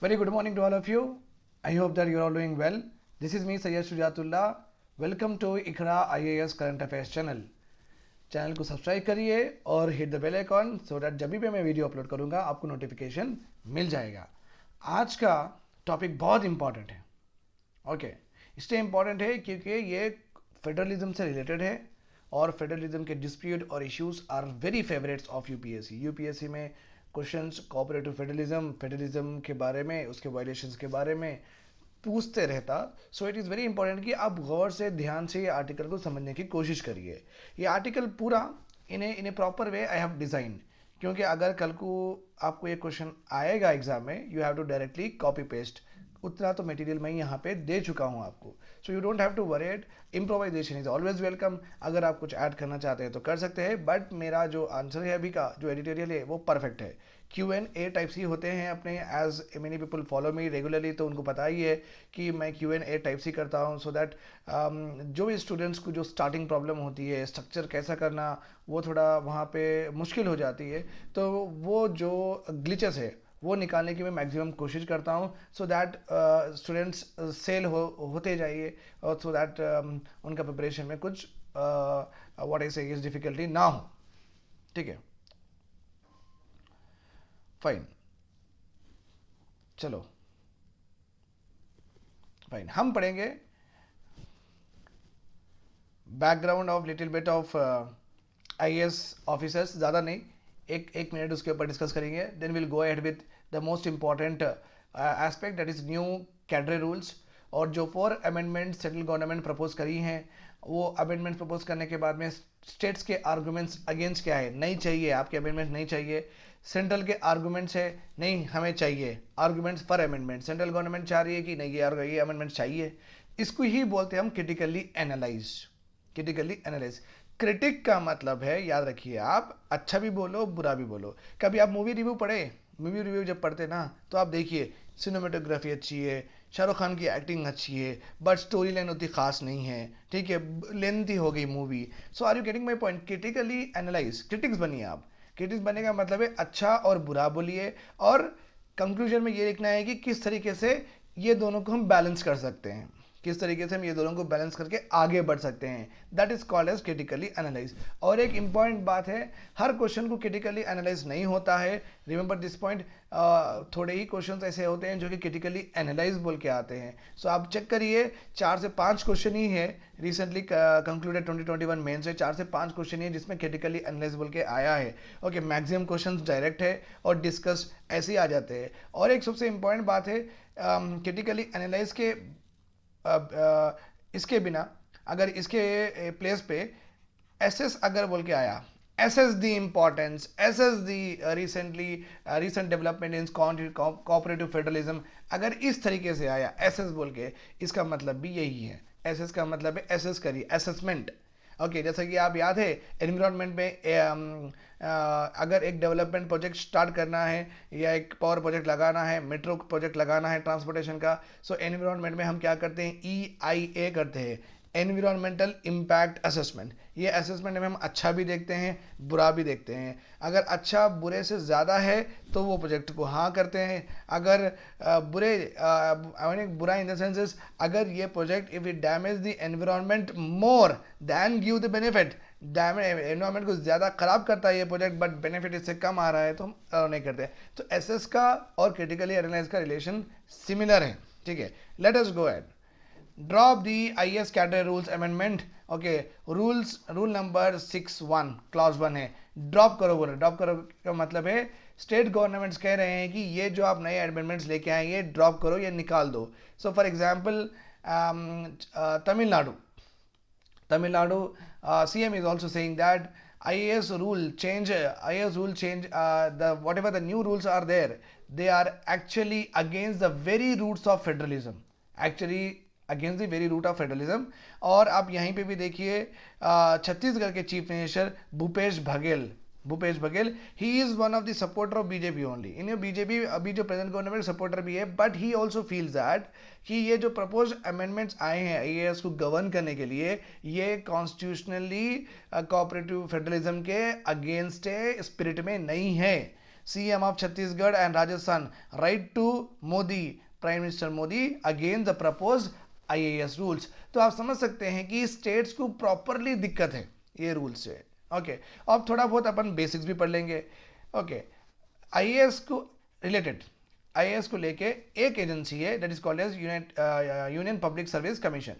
Very good morning to all of you. I hope that you are all doing well. This is me Sayyid Shujatullah. Welcome to Iqra IAS Current Affairs channel. Channel को subscribe करिए और hit the bell icon so that जब भी मैं video upload करूंगा आपको notification मिल जाएगा. आज का टॉपिक बहुत इंपॉर्टेंट है. ओके, इसलिए इंपॉर्टेंट है क्योंकि ये फेडरलिज्म से रिलेटेड है और फेडरलिज्म के डिस्प्यूट और issues are very favourites of UPSC. UPSC में क्वेश्चंस कोऑपरेटिव फेडरलिज्म के बारे में, उसके वायलेशंस के बारे में पूछते रहता. So it is very important कि आप गौर से ध्यान से ये आर्टिकल को समझने की कोशिश करिए. ये आर्टिकल पूरा in a proper way I have design, क्योंकि अगर कल को आपको ये क्वेश्चन आएगा एग्जाम में, you have to directly copy paste. उतना तो मटेरियल मैं यहाँ पे दे चुका हूँ आपको. So you don't have to worry it. Improvisation is always welcome. अगर आप कुछ ऐड करना चाहते हैं तो कर सकते हैं, बट मेरा जो आंसर है अभी का, जो एडिटोरियल है वो परफेक्ट है. Q&A टाइप्स ही होते हैं अपने, as many people follow me regularly, तो उनको पता ही है कि मैं Q&A टाइप्स ही करता हूँ, सो दैट जो भी स्टूडेंट्स को जो स्टार्टिंग प्रॉब्लम होती है, स्ट्रक्चर कैसा करना, वो थोड़ा वहाँ पे मुश्किल हो जाती है, तो वो जो ग्लिचेस है वो निकालने की मैं मैक्सिमम कोशिश करता हूँ, सो दैट स्टूडेंट्स सेल होते जाइए, और सो दैट उनका प्रिपरेशन में कुछ व्हाट आई से डिफिकल्टी ना हो. ठीक है, फाइन. चलो फाइन, हम पढ़ेंगे background of little bit of IAS officers. ज़्यादा नहीं, एक मिनट उसके ऊपर डिस्कस करेंगे. Then will go ahead with the most important aspect, that is new cadre rules. और जो 4 अमेंडमेंट सेंट्रल गवर्नमेंट प्रपोज करी हैं, वो अमेंडमेंट प्रपोज करने के बाद में स्टेट्स के आर्गूमेंट्स अगेंस्ट क्या है, नहीं चाहिए आपके अमेंडमेंट, नहीं चाहिए. सेंट्रल के आर्गूमेंट्स है, नहीं हमें चाहिए. Arguments for amendment, central government चाह रही है कि नहीं ये अमेंडमेंट चाहिए. इसको ही बोलते हैं हम critically analyse. Critically analyse. Critic का मतलब है, याद रखिए आप, अच्छा भी बोलो बुरा भी बोलो. कभी आप मूवी रिव्यू पढ़े, मूवी रिव्यू जब पढ़ते ना, तो आप देखिए सिनेमेटोग्राफी अच्छी है, शाहरुख खान की एक्टिंग अच्छी है, बट स्टोरी लाइन उतनी खास नहीं है, ठीक है, लेंथी हो गई movie. So are you getting my point. Critically analyse, critics बनिए आप. क्रिटिक्स बनने का मतलब है अच्छा और बुरा बोलिए, और कंक्लूजन में ये लिखना है कि किस तरीके से ये दोनों को हम बैलेंस कर सकते हैं, किस तरीके से हम ये दोनों को बैलेंस करके आगे बढ़ सकते हैं. That is called as critically analyse. और एक इंपॉर्टेंट बात है, हर क्वेश्चन को क्रिटिकली एनालाइज नहीं होता है. Remember this point. थोड़े ही क्वेश्चंस ऐसे होते हैं जो कि क्रिटिकली एनालाइज बोल के आते हैं. सो आप चेक करिए, 4 से 5 क्वेश्चन ही है रिसेंटली कंक्लूडेड 2021 मेन से, 4 से 5 क्वेश्चन ही है जिसमें क्रिटिकली एनालाइज बोल के आया है. ओके, मैक्सिमम क्वेश्चन डायरेक्ट है और डिस्कस ऐसे ही आ जाते हैं. और एक सबसे इंपॉर्टेंट बात है, क्रिटिकली एनालाइज के इसके बिना, अगर इसके प्लेस पे एसएस अगर बोल के आया, assess the importance, assess the recent development in cooperative federalism, अगर इस तरीके से आया assess बोल के, इसका मतलब भी यही है. assess का मतलब है assess करिए, assessment. ओके, जैसा कि आप याद है एनवायरनमेंट में अगर एक डेवलपमेंट प्रोजेक्ट स्टार्ट करना है, या एक पावर प्रोजेक्ट लगाना है, मेट्रो प्रोजेक्ट लगाना है ट्रांसपोर्टेशन का, सो एनवायरनमेंट में हम क्या करते हैं, EIA करते हैं, एनवायरमेंटल इम्पैक्ट असेसमेंट. ये असेसमेंट में हम अच्छा भी देखते हैं, बुरा भी देखते हैं. अगर अच्छा बुरे से ज़्यादा है तो वो प्रोजेक्ट को हाँ करते हैं. अगर बुरा इन द सेंसेस, अगर ये project if it damage the environment more than give the benefit, environment को ज़्यादा ख़राब करता है ये प्रोजेक्ट, बट बेनिफिट इससे कम आ रहा है, तो हम नहीं करते. तो एसएस का और क्रिटिकली एनालाइज का रिलेशन सिमिलर है. ठीक है, let us go at. Drop the IS category rules amendment. Okay, rule number 6(1) clause 1 है, ड्रॉप करो. बोलो ड्रॉप करो का मतलब है स्टेट गवर्नमेंट्स कह रहे हैं कि ये जो आप नए अमेंडमेंट्स लेके आए ये ड्रॉप करो, ये निकाल दो. So for example Tamil Nadu CM is also saying that IAS rule change, the whatever the new rules are there, they are actually against the very roots of federalism. Actually against the very root of federalism. और आप यहीं पे भी देखिए, छत्तीसगढ़ के chief minister Bhupesh Baghel, he is one of the supporter of BJP only. इन्हें BJP अभी जो प्रेजेंट गवर्नमेंट सपोर्टर भी है, but he also feels that कि ये जो प्रपोज अमेंडमेंट्स आए हैं आईएएस को गवर्न करने के लिए, ये कॉन्स्टिट्यूशनली कोऑपरेटिव फेडरलिज्म के अगेंस्ट स्पिरिट में नहीं है. CM of Chhattisgarh and Rajasthan write to Modi, Prime Minister Modi, against the proposed IAS rules. तो आप समझ सकते हैं कि स्टेट्स को प्रॉपरली दिक्कत है ये रूल्स से. ओके, अब थोड़ा बहुत अपन बेसिक्स भी पढ़ लेंगे. ओके, IAS को रिलेटेड, IAS को लेके एक एजेंसी है that is called as Union Public Service Commission.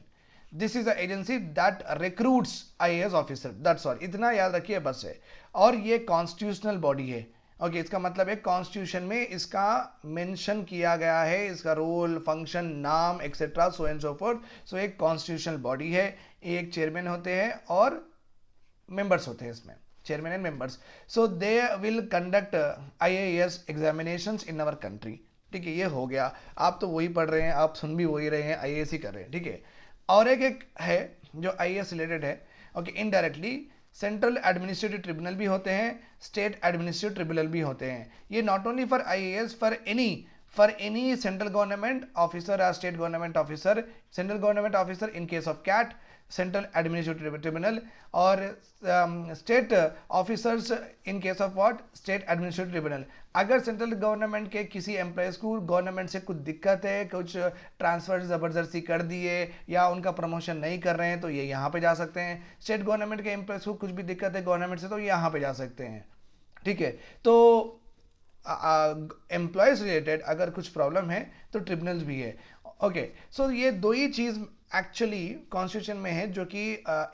This is a agency that recruits IAS officer, that's all. इतना याद रखिए बस है. और ये कॉन्स्टिट्यूशनल बॉडी है. ओके, इसका मतलब है कॉन्स्टिट्यूशन में इसका मेंशन किया गया है, इसका रोल, फंक्शन, नाम etcetera, so and so forth. So एक कॉन्स्टिट्यूशनल बॉडी है, एक चेयरमैन होते हैं और मेंबर्स होते हैं इसमें, chairman and members. So they will conduct IAS examinations in our country. ठीक है, ये हो गया. आप तो वही पढ़ रहे हैं, आप सुन भी वही रहे हैं, IAS ही कर रहे हैं. ठीक है, और एक है जो IAS रिलेटेड है. Okay, indirectly central administrative tribunal भी होते हैं, स्टेट एडमिनिस्ट्रेटिव ट्रिब्यूनल भी होते हैं. ये not only for IAS, for any central government officer or state government officer, central government officer in case of CAT, central administrative tribunal, और state officers in case of what, state administrative tribunal. अगर central government के किसी employees को government से कुछ दिक्कत है, कुछ ट्रांसफर ज़बरदस्ती कर दिए या उनका प्रमोशन नहीं कर रहे हैं, तो ये यहाँ पे जा सकते हैं. स्टेट गवर्नमेंट के एम्प्लॉयज़ को कुछ भी दिक्कत है गवर्नमेंट से, तो ये यहाँ पे जा सकते हैं. ठीक है, तो एम्प्लॉयज़ रिलेटेड अगर कुछ प्रॉब्लम है तो ट्रिब्यूनल्स भी है. ओके, सो ये दो ही चीज़ एक्चुअली कॉन्स्टिट्यूशन में है जो कि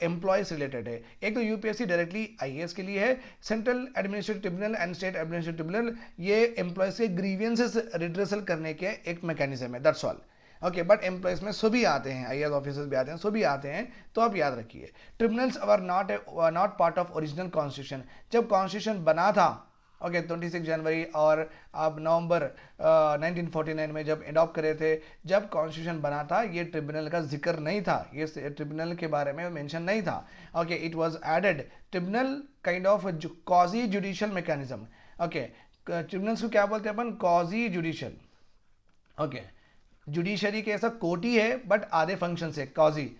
एम्प्लॉयज रिलेटेड है. एक तो यूपीएससी डायरेक्टली IAS के लिए है, central administrative tribunal and state administrative tribunal ये एम्प्लॉयज के ग्रीवियंसेस रिड्रेसल करने के एक मैकेनिज्म है, that's all. Okay, but employees में सभी आते हैं, IAS ऑफिसर्स भी आते हैं, सभी आते हैं. तो आप याद रखिए, tribunals are not part of original constitution. जब कॉन्स्टिट्यूशन बना था, ओके, 26 जनवरी और अब नवंबर 1949 में जब अडॉप्ट करे थे, जब कॉन्स्टिट्यूशन बना था, ये ट्रिब्यूनल का जिक्र नहीं था, ये ट्रिब्यूनल के बारे में मेंशन नहीं था. Okay, it was added. Tribunal kind of quasi judicial mechanism. Okay, tribunals को क्या बोलते हैं अपन, क्वाजी जुडिशियल. ओके, जुडिशरी के ऐसा कोर्ट ही है बट आधे फंक्शन है, क्वाजी.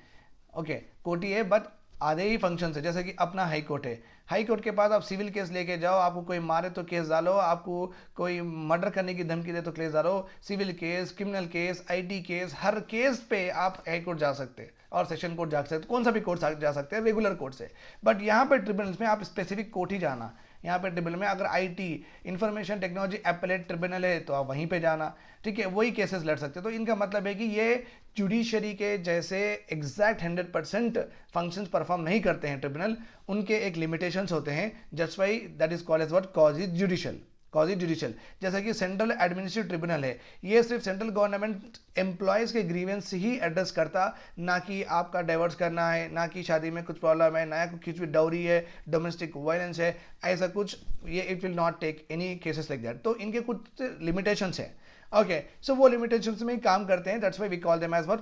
ओके, कोर्ट ही है बट आधे ही फंक्शन है. जैसे कि अपना हाई कोर्ट है, हाई कोर्ट के पास आप सिविल केस लेके जाओ, आपको कोई मारे तो केस डालो, आपको कोई मर्डर करने की धमकी दे तो केस डालो, civil case, criminal case, IT case, हर केस पे आप हाई कोर्ट जा सकते हैं और सेशन कोर्ट जा सकते हैं, कौन सा भी कोर्ट जा सकते हैं रेगुलर कोर्ट से. बट यहाँ पे ट्रिब्यूनल्स में आप स्पेसिफिक कोर्ट ही जाना. यहाँ पे ट्रिब्यूनल में अगर IT information technology appellate tribunal है तो आप वहीं पे जाना. ठीक है, वही केसेस लड़ सकते हैं. तो इनका मतलब है कि ये जुडिशरी के जैसे एग्जैक्ट 100% फंक्शंस परफॉर्म नहीं करते हैं ट्रिब्यूनल, उनके एक लिमिटेशंस होते हैं. Just why that is called as what, quasi judicial. Quasi judicial जैसा कि सेंट्रल एडमिनिस्ट्रेटिव ट्रिब्यूनल है, ये सिर्फ सेंट्रल गवर्नमेंट एम्प्लॉयज़ के ग्रीवेंस ही एड्रेस करता, ना कि आपका डाइवर्स करना है, ना कि शादी में कुछ प्रॉब्लम है, ना कुछ भी डाउरी है, डोमेस्टिक वायलेंस है, ऐसा कुछ. ये it will not take any cases like that. तो इनके कुछ लिमिटेशंस हैं. ओके, सो वो लिमिटेशंस में ही काम करते हैं. That's why we call them as what,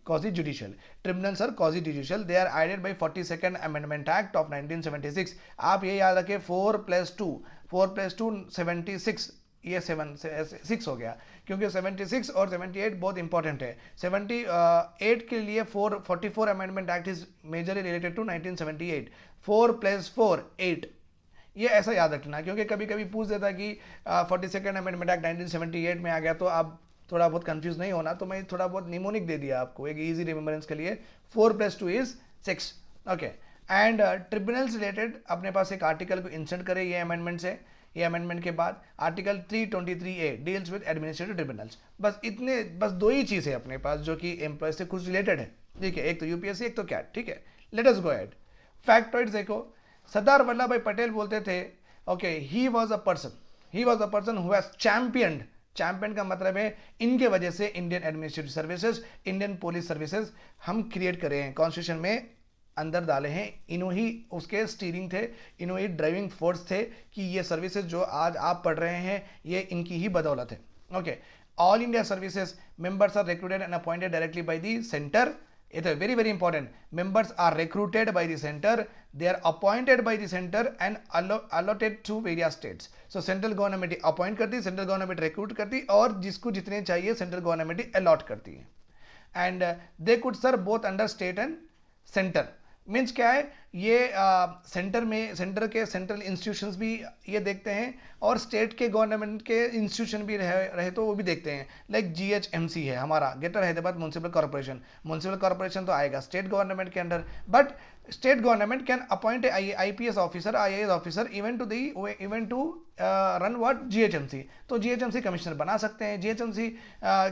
quasi judicial. Tribunals are quasi judicial. They are added by 42nd amendment act of 1976. आप ये याद रखें, 4+2 76, ये 6 हो गया, क्योंकि 76 और 78 बहुत इंपॉर्टेंट है. 78 के लिए 44 amendment act is majorly related to 1978. 4+4 8, ये ऐसा याद रखना, क्योंकि कभी कभी पूछ देता कि 42nd अमेंडमेंट एक्ट 1978 में आ गया, तो आप थोड़ा बहुत कंफ्यूज नहीं होना. तो मैं थोड़ा बहुत निमोनिक दे दिया आपको एक इजी रिमेम्बरेंस के लिए. 4+2 is 6. Okay, and tribunals related अपने पास एक आर्टिकल को इंसर्ट करें ये अमेंडमेंट से. ये अमेंडमेंट के बाद article 323A deals with administrative tribunals. बस दो ही चीज़ है अपने पास जो कि एम्प्लॉय से कुछ रिलेटेड है. ठीक है, एक तो यूपीएससी, एक तो कैट. ठीक है, लेट अस गो अहेड. फैक्टॉइड्स देखो, सरदार वल्लभ भाई पटेल बोलते थे, okay, he was a person who has champion का मतलब है इनके वजह से Indian administrative services, Indian police services हम क्रिएट करे हैं, कॉन्स्टिट्यूशन में अंदर डाले हैं. इन्हों ही उसके स्टीयरिंग थे, इन्हों ही ड्राइविंग फोर्स थे कि ये सर्विसेज जो आज आप पढ़ रहे हैं ये इनकी ही बदौलत है. Okay, all India services members are recruited and appointed directly by the centre. It is very important. Members are recruited by the center, they are appointed by the center and allotted to various states. So central government appoint करती, central government recruit करती, और जिसको जितने चाहिए central government allot करती है. And they could serve both under state and center. Means क्या है, ये सेंटर के सेंट्रल इंस्टीट्यूशंस भी ये देखते हैं और स्टेट के गवर्नमेंट के इंस्टीट्यूशन भी रहे तो वो भी देखते हैं। लाइक GHMC है हमारा, greater Hyderabad municipal corporation. Municipal corporation तो आएगा स्टेट गवर्नमेंट के under, but state government can appoint IPS officer, IAS officer even to run what GHMC। तो GHMC कमिश्नर बना सकते हैं, GHMC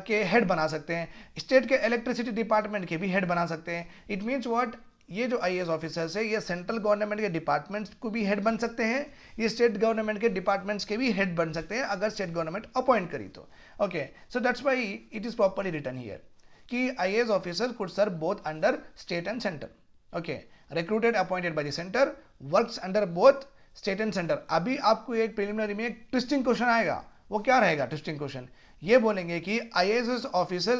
के हेड बना सकते हैं, स्टेट के इलेक्ट्रिसिटी डिपार्टमेंट के भी हेड बना सकते हैं। इट मीन्स व्हाट, ये जो IAS ऑफिसर्स है ये सेंट्रल गवर्नमेंट के डिपार्टमेंट्स को भी हेड बन सकते हैं, ये स्टेट गवर्नमेंट के डिपार्टमेंट्स के भी हेड बन सकते हैं अगर स्टेट गवर्नमेंट अपॉइंट करी तो। Okay, so that's why it is properly written here कि IAS officer could serve both under state and centre. Okay, recruited appointed by the centre, works under both state and centre. अभी आपको एक preliminary में एक twisting question आएगा, वो क्या रहेगा ट्विस्टिंग क्वेश्चन, ये बोलेंगे कि IAS officer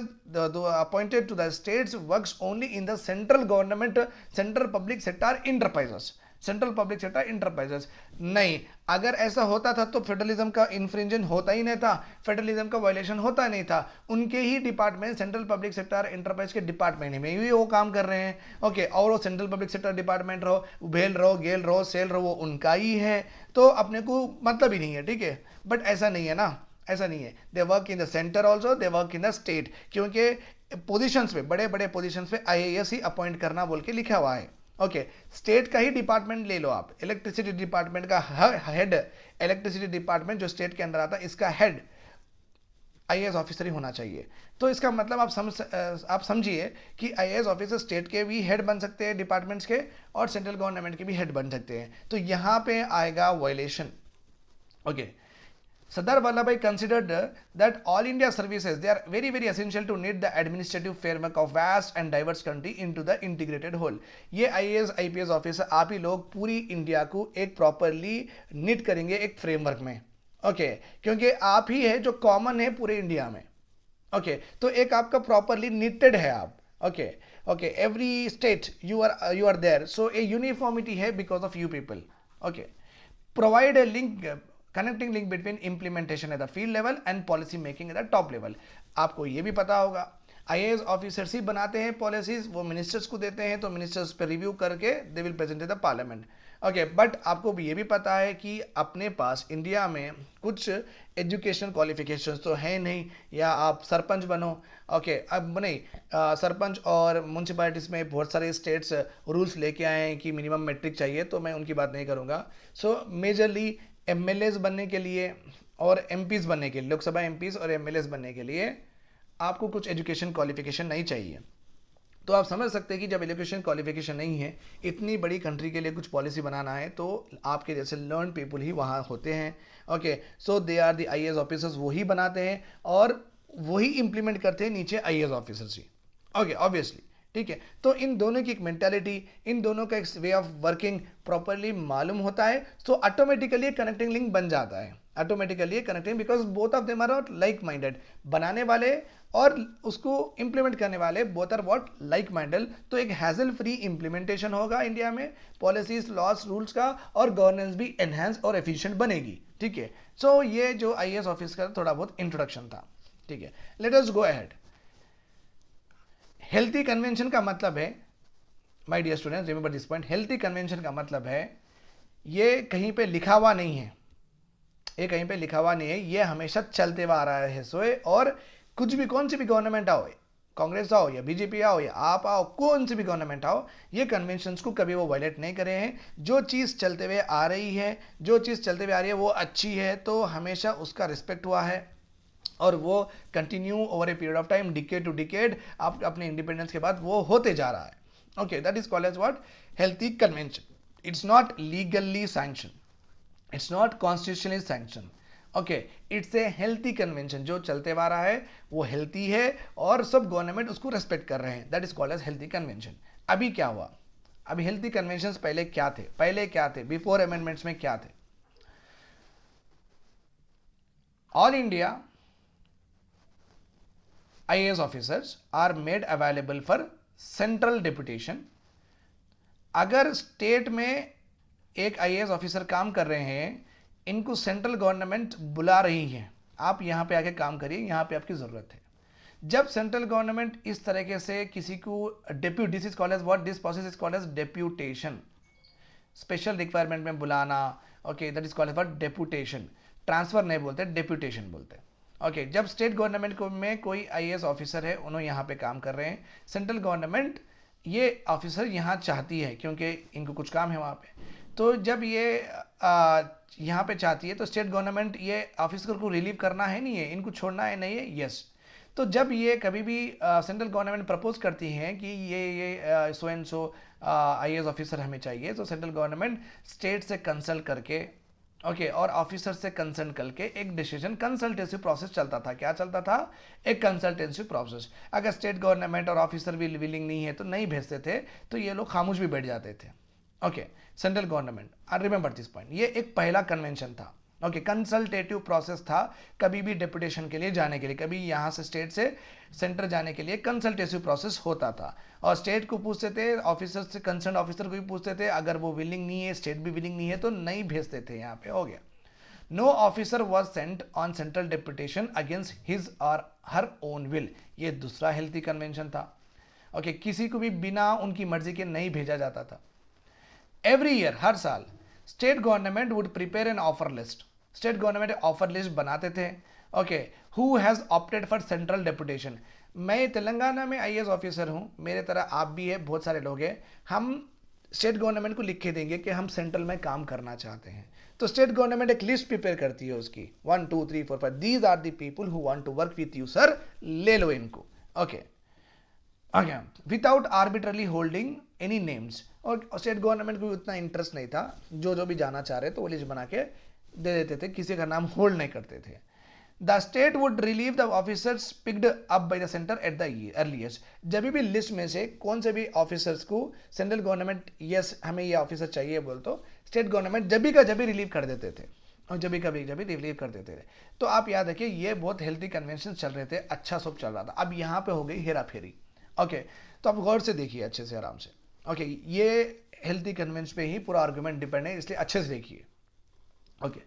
appointed to the states works only in the central government central public sector enterprises, central public sector enterprises. नहीं, अगर ऐसा होता था तो फेडरलिज्म का इन्फ्रिंजन होता ही नहीं था, फेडरलिज्म का वायलेशन होता नहीं था। उनके ही department central public sector enterprise के डिपार्टमेंट में भी वो काम कर रहे हैं। ओके, और वो सेंट्रल पब्लिक सेक्टर डिपार्टमेंट रहो, भेल रहो, गेल रहो, सेल रहो, वो उनका ही है, तो अपने को मतलब ही नहीं है। ठीक है, बट ऐसा नहीं है ना, ऐसा नहीं है। They work in the centre also, they work in the state, क्योंकि पोजीशंस पे, बड़े बड़े पोजीशंस पे IAS ही अपॉइंट करना बोल के लिखा हुआ है। ओके, स्टेट का ही डिपार्टमेंट ले लो आप, इलेक्ट्रिसिटी डिपार्टमेंट का हेड, इलेक्ट्रिसिटी डिपार्टमेंट जो स्टेट के अंदर आता है इसका हेड IAS ऑफिसर ही होना चाहिए। तो इसका मतलब आप समझिए कि IAS ऑफिसर स्टेट के भी हेड बन सकते हैं डिपार्टमेंट्स के, और सेंट्रल गवर्नमेंट के भी हेड बन सकते हैं। तो यहाँ पे आएगा violation. Okay, Sardar Vallabhbhai considered that all India services, they are very very essential to knit the administrative framework of vast and diverse country into the integrated whole। ये IAS IPS ऑफिसर आप ही लोग पूरी India को एक properly knit करेंगे एक framework में। Okay, क्योंकि आप ही है जो कॉमन है पूरे इंडिया में। ओके, तो एक आपका प्रॉपरली निटेड है आप। Okay okay, every state you are there, so a uniformity है because of you people. Okay, provide a link, connecting link between implementation at the field level and policy making at the top level. आपको ये भी पता होगा IAS officers ही बनाते हैं policies, वो ministers को देते हैं, तो मिनिस्टर्स पे रिव्यू करके they will present the parliament. Okay, but आपको भी ये भी पता है कि अपने पास इंडिया में कुछ एजुकेशनल क्वालिफिकेशंस तो है नहीं, या आप सरपंच बनो। ओके, अब नहीं, सरपंच और म्यूनसिपैलिटीज़ में बहुत सारे स्टेट्स रूल्स लेके आए हैं कि मिनिमम मैट्रिक चाहिए, तो मैं उनकी बात नहीं करूँगा। सो मेजरली MLAs बनने के लिए और MPs बनने के लिए, लोकसभा MPs और MLAs बनने के लिए आपको कुछ एजुकेशन क्वालिफिकेशन नहीं चाहिए। तो आप समझ सकते हैं कि जब एजुकेशन क्वालिफिकेशन नहीं है, इतनी बड़ी कंट्री के लिए कुछ पॉलिसी बनाना है, तो आपके जैसे लर्न पीपल ही वहाँ होते हैं। Okay, so they are the IAS officers, वही बनाते हैं और वही इंप्लीमेंट करते हैं नीचे IAS ऑफिसर्स ही। ओके, ऑब्वियसली, ठीक है। तो इन दोनों की एक मेंटालिटी, इन दोनों का एक वे ऑफ वर्किंग प्रॉपरली मालूम होता है, तो ऑटोमेटिकली कनेक्टिंग लिंक बन जाता है, automatically connecting, because both of them are like minded. बनाने वाले और उसको इंप्लीमेंट करने वाले both are what, like minded. तो एक हैजल फ्री इंप्लीमेंटेशन होगा इंडिया में पॉलिसीज, लॉस, रूल्स का, और गवर्नेंस भी एनहेंस और एफिशिएंट बनेगी। ठीक है, सो ये जो IAS ऑफिस का थोड़ा बहुत इंट्रोडक्शन था। ठीक है, let us go ahead. Healthy convention का मतलब है, my dear students remember this point, healthy convention का मतलब है ये कहीं पे लिखा हुआ नहीं है, ये कहीं पे लिखा हुआ नहीं है, ये हमेशा चलते हुआ आ रहा है। सोए, और कुछ भी, कौन सी भी गवर्नमेंट आओ, कांग्रेस आओ या BJP आओ या आप आओ, कौन सी भी गवर्नमेंट आओ, ये कन्वेंशंस को कभी वो वायलेट नहीं करे हैं। जो चीज़ चलते हुए आ रही है, जो चीज़ चलते हुए आ रही है वो अच्छी है, तो हमेशा उसका रिस्पेक्ट हुआ है, और वो continue over a period of time, decade to decade, आप अपने इंडिपेंडेंस के बाद वो होते जा रहा है। Okay, that is called as what, healthy convention. It's not legally sanction, it's not constitutionally sanction. Okay, it's a healthy convention, जो चलते आ रहा है वो हेल्थी है और सब गवर्नमेंट उसको रेस्पेक्ट कर रहे हैं, that is called as healthy convention. अभी क्या हुआ, अभी हेल्थी कन्वेंशन पहले क्या थे, पहले क्या थे, बिफोर अमेंडमेंट्स में क्या थे? All India IAS officers are made available for central deputation। अगर स्टेट में एक IAS ऑफिसर काम कर रहे हैं, इनको सेंट्रल गवर्नमेंट बुला रही है, आप यहाँ पे आके काम करिए, यहाँ पे आपकी ज़रूरत है। जब सेंट्रल गवर्नमेंट इस तरीके से किसी को depute, this is called as what, this process is called as deputation, special requirement में बुलाना, okay, that is called as what, deputation. Transfer नहीं बोलते, डेप्यूटेशन बोलते हैं। ओके, जब स्टेट गवर्नमेंट को में कोई आईएएस ऑफिसर है, उन्होंने यहाँ पे काम कर रहे हैं, सेंट्रल गवर्नमेंट ये ऑफिसर यहाँ चाहती है क्योंकि इनको कुछ काम है वहाँ पे, तो जब ये यहाँ पे चाहती है तो स्टेट गवर्नमेंट ये ऑफिसर को रिलीव करना है, नहीं है, इनको छोड़ना है, नहीं है, यस। तो जब ये कभी भी सेंट्रल गवर्नमेंट प्रपोज करती है कि ये सो एंड सो आईएएस ऑफिसर हमें चाहिए, तो सेंट्रल गवर्नमेंट स्टेट से कंसल्ट करके, ओके, और ऑफिसर से कंसल्ट करके एक डिसीजन, कंसल्टेंसी प्रोसेस चलता था। क्या चलता था? एक कंसल्टेंसी प्रोसेस। अगर स्टेट गवर्नमेंट और ऑफिसर भी विलिंग नहीं है तो नहीं भेजते थे, तो ये लोग खामोश भी बैठ जाते थे। Okay, central government, I remember this point, ये एक पहला कन्वेंशन था। ओके, कंसल्टेटिव प्रोसेस था, कभी भी डेपुटेशन के लिए जाने के लिए, कभी यहाँ से स्टेट से सेंटर जाने के लिए कंसल्टेटिव प्रोसेस होता था, और स्टेट को पूछते थे, ऑफिसर से, कंसर्न ऑफिसर को भी पूछते थे, अगर वो विलिंग नहीं है, स्टेट भी विलिंग नहीं है, तो नहीं भेजते थे। यहाँ पे हो गया, no officer was sent on central deputation against his or her own will, ये दूसरा हेल्थी कन्वेंशन था। ओके, किसी को भी बिना उनकी मर्जी के नहीं भेजा जाता था। एवरी ईयर, हर साल, state government would prepare an offer list, state government offer list बनाते थे। Okay, who has opted for central deputation. मैं तेलंगाना में आईएएस ऑफिसर हूँ, मेरे तरह आप भी है, बहुत सारे लोग हैं, हम स्टेट गवर्नमेंट को लिख के देंगे कि हम सेंट्रल में काम करना चाहते हैं, तो स्टेट गवर्नमेंट एक लिस्ट प्रिपेयर करती है उसकी, 1 2 3 4 5, these are the people who want to work with you sir, ले लो इनको। Okay, without arbitrarily holding any names, और स्टेट गवर्नमेंट को उतना इंटरेस्ट नहीं था, जो भी जाना चाह रहे तो वो लिस्ट बना के दे देते थे, किसी का नाम होल्ड नहीं करते थे। The state would relieve the officers picked up by the centre at the earliest, जब भी लिस्ट में से कौन से भी ऑफिसर्स को सेंट्रल गवर्नमेंट यस हमें ये ऑफिसर चाहिए बोल, तो स्टेट गवर्नमेंट जब भी रिलीव कर देते थे, और जब भी रिलीव कर देते थे। तो आप याद रखिए, ये बहुत हेल्थी कन्वेंशन चल रहे थे, अच्छा सब चल रहा था। अब यहाँ पे हो गई हेरा फेरी। ओके, तो आप गौर से देखिए, अच्छे से, आराम से। ओके, ये हेल्थी कन्वेंशन पे ही पूरा आर्गुमेंट डिपेंड है, इसलिए अच्छे से देखिए। ओके,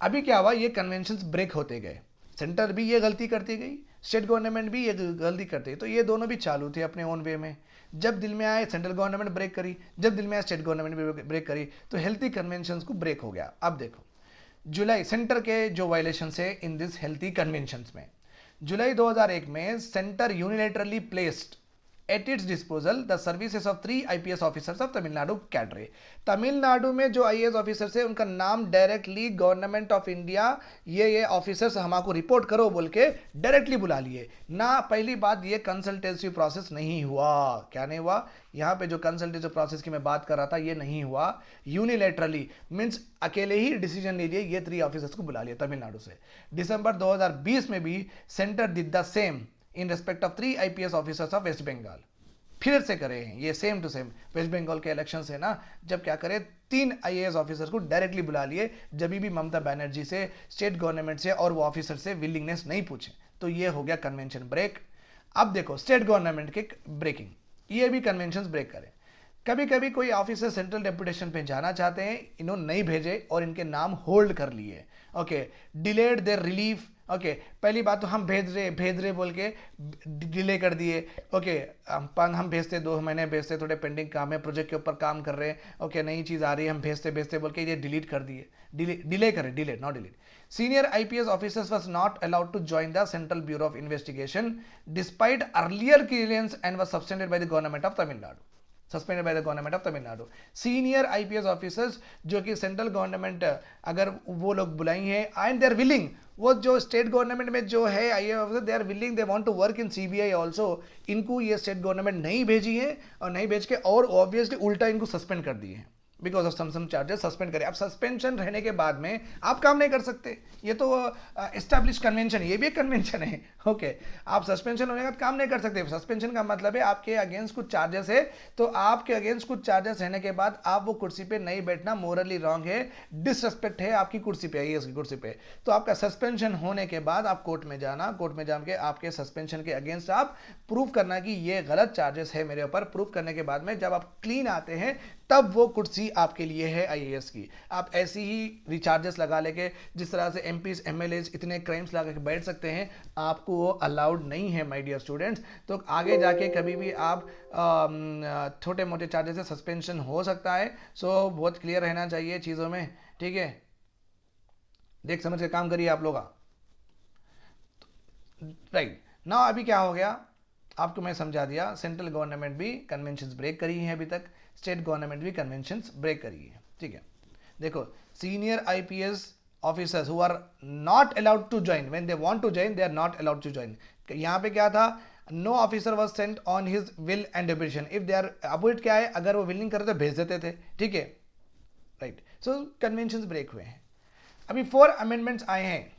अभी क्या हुआ, ये कन्वेंशंस ब्रेक होते गए, सेंटर भी ये गलती करती गई, स्टेट गवर्नमेंट भी ये गलती करती गई, तो ये दोनों भी चालू थे अपने ओन वे में। जब दिल में आए सेंट्रल गवर्नमेंट ब्रेक करी, जब दिल में आए स्टेट गवर्नमेंट भी ब्रेक करी, तो हेल्थी कन्वेंशंस को ब्रेक हो गया। अब देखो, जुलाई सेंटर के जो वायलेशंस है इन दिस हेल्थी कन्वेंशंस में, जुलाई 2001 में centre unilaterally placed at its disposal the services of 3 IPS officers of Tamil Nadu cadre. Tamil Nadu में जो आईएएस ऑफिसर्स है उनका नाम डायरेक्टली गवर्नमेंट ऑफ इंडिया ये ऑफिसर्स हमको रिपोर्ट करो बोल के डायरेक्टली बुला लिए ना। पहली बात, ये कंसल्टेटिव प्रोसेस नहीं हुआ। क्या नहीं हुआ? यहाँ पे जो कंसल्टेटिव प्रोसेस की मैं बात कर रहा था, ये नहीं हुआ। यूनिलेटरली मीन्स अकेले ही डिसीजन ले लिए, ये 3 ऑफिसर्स को बुला लिया तमिलनाडु से। दिसंबर 2020 में भी centre did the same in respect of 3 IPS officers of West Bengal. फिर से करे हैं ये same to same, West Bengal के इलेक्शन है ना, जब क्या करे, 3 आईएएस ऑफिसर्स को डायरेक्टली बुला लिए, जब भी ममता बनर्जी से, स्टेट गवर्नमेंट से और वो ऑफिसर से विलिंगनेस नहीं पूछे, तो ये हो गया कन्वेंशन ब्रेक। अब देखो स्टेट गवर्नमेंट के ब्रेकिंग, ये भी कन्वेंशन ब्रेक करें। कभी कभी कोई ऑफिसर सेंट्रल डेपुटेशन पे जाना चाहते हैं, इन्होंने नहीं भेजे और इनके नाम होल्ड कर लिए। Okay, delayed their relief. Okay, पहली बात तो हम भेज रहे बोल के डिले कर दिए। ओके, हम भेजते 2 महीने भेजते, थोड़े पेंडिंग काम है, प्रोजेक्ट के ऊपर काम कर रहे हैं, ओके, नई चीज़ आ रही है, हम भेजते बोल के ये डिलीट कर दिए, delay not delete. Senior IPS officers was not allowed to join the central bureau of investigation despite earlier clearance and was suspended by the government of Tamil Nadu. Suspended by the government of Tamil Nadu. Senior IPS officers जो कि central government अगर वो लोग बुलाई हैं and they are willing, वो जो state government में जो है IAS officer, they are willing, they want to work in CBI also, इनको ये स्टेट गवर्नमेंट नहीं भेजी है, और नहीं भेज के और ऑब्वियसली उल्टा इनको सस्पेंड कर दिए हैं because of some charges, suspend करें। अब सस्पेंशन रहने के बाद में आप काम नहीं कर सकते, ये तो एस्टैब्लिश कन्वेंशन, ये भी एक कन्वेंशन है। ओके, आप सस्पेंशन होने के बाद काम नहीं कर सकते। सस्पेंशन का मतलब है आपके अगेंस्ट कुछ चार्जेस है, तो आपके अगेंस्ट कुछ चार्जेस रहने के बाद आप वो कुर्सी पे नहीं बैठना मोरली रॉन्ग है, डिसरेस्पेक्ट है आपकी कुर्सी पे, आईएएस की कुर्सी पे। तो आपका सस्पेंशन होने के बाद आप कोर्ट में जाना, कोर्ट में जाके आपके सस्पेंशन के अगेंस्ट आप प्रूव करना कि ये गलत चार्जेस है मेरे ऊपर। प्रूव करने के बाद में जब आप क्लीन आते हैं, तब वो कुर्सी आपके लिए है आईएएस की। आप ऐसी ही रिचार्जेस लगा लेके जिस तरह से एमपीज एमएलएज इतने क्राइम्स लगा के बैठ सकते हैं, आपको वो अलाउड नहीं है माय डियर स्टूडेंट्स। तो आगे जाके कभी भी आप छोटे मोटे चार्जेस से सस्पेंशन हो सकता है। सो बहुत क्लियर रहना चाहिए चीज़ों में, ठीक है। देख समझ के काम करिए आप लोग। राइट ना, अभी क्या हो गया आपको मैं समझा दिया। सेंट्रल गवर्नमेंट भी कन्वेंशंस ब्रेक करी हैं अभी तक, स्टेट गवर्नमेंट भी कन्वेंशंस ब्रेक करी है, ठीक है। देखो senior IPS officers who are not allowed to join, when they want to join they are not allowed to join. यहाँ पे क्या था, no officer was sent on his will and deputation if they are avoid, क्या है अगर वो will नहीं करते तो भेज देते थे, ठीक है। राइट, सो कन्वेंशंस ब्रेक हुए हैं। अभी 4 अमेंडमेंट्स आए हैं।